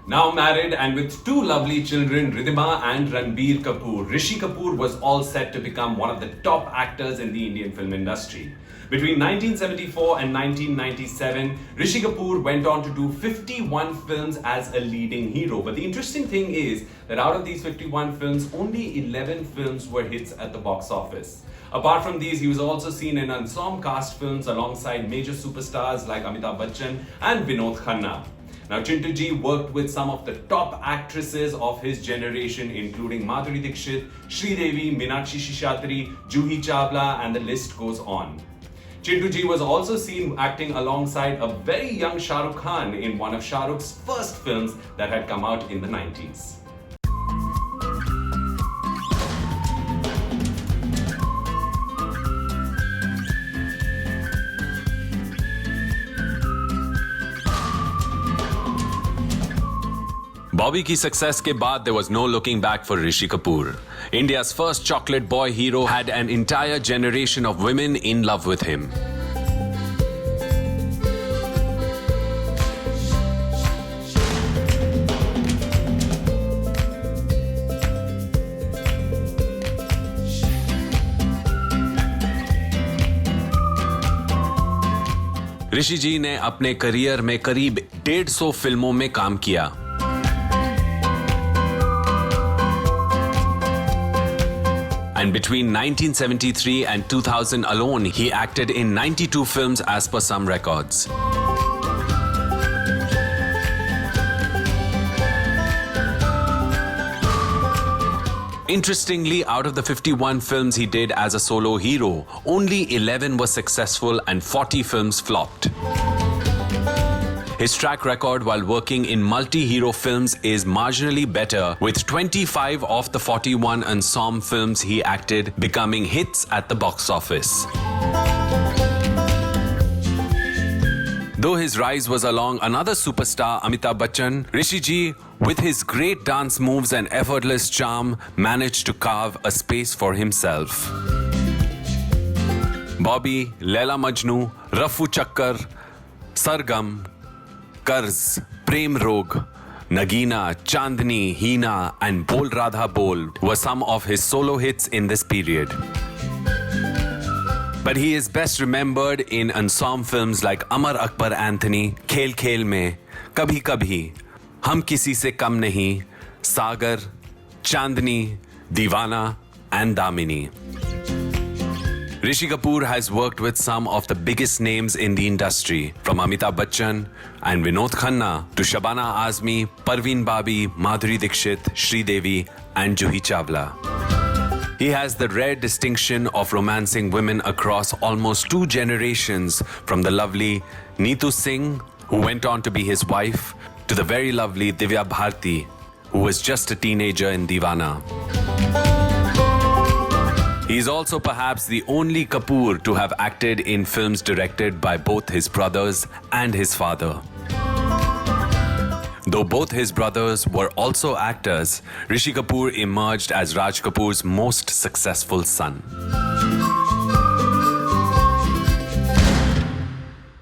Now married and with two lovely children, Ridhima and Ranbir Kapoor, Rishi Kapoor was all set to become one of the top actors in the Indian film industry. Between 1974 and 1997, Rishi Kapoor went on to do 51 films as a leading hero. But the interesting thing is that out of these 51 films, only 11 films were hits at the box office. Apart from these, he was also seen in ensemble cast films alongside major superstars like Amitabh Bachchan and Vinod Khanna. Now, Chintu Ji worked with some of the top actresses of his generation, including Madhuri Dixit, Sridevi, Meenakshi Seshadri, Juhi Chawla, and the list goes on. Chintu Ji was also seen acting alongside a very young Shah Rukh Khan in one of Shah Rukh's first films that had come out in the 90s. Bobby की success के बाद there was no looking back for Rishi Kapoor. India's first chocolate boy hero had an entire generation of women in love with him. ऋषि जी ने अपने career में करीब 150 फिल्मों में काम किया. And between 1973 and 2000 alone, he acted in 92 films as per some records. Interestingly, out of the 51 films he did as a solo hero, only 11 were successful and 40 films flopped. His track record while working in multi-hero films is marginally better, with 25 of the 41 ensemble films he acted becoming hits at the box office. Though his rise was along another superstar, Amitabh Bachchan, Rishi Ji, with his great dance moves and effortless charm, managed to carve a space for himself. Bobby, Laila Majnu, Rafu Chakkar, Sargam, Karz, Prem Rog, Nagina, Chandni, Hina, and Bol Radha Bol were some of his solo hits in this period. But he is best remembered in ensemble films like Amar Akbar Anthony, Khel Khel Mein, Kabhi Kabhi, Hum Kisi Se Kam Nahi, Sagar, Chandni, Deewana, and Damini. Rishi Kapoor has worked with some of the biggest names in the industry, from Amitabh Bachchan and Vinod Khanna to Shabana Azmi, Parveen Babi, Madhuri Dixit, Sridevi, and Juhi Chawla. He has the rare distinction of romancing women across almost 2 generations, from the lovely Neetu Singh, who went on to be his wife, to the very lovely Divya Bharti, who was just a teenager in Deewana. He is also perhaps the only Kapoor to have acted in films directed by both his brothers and his father. Though both his brothers were also actors, Rishi Kapoor emerged as Raj Kapoor's most successful son.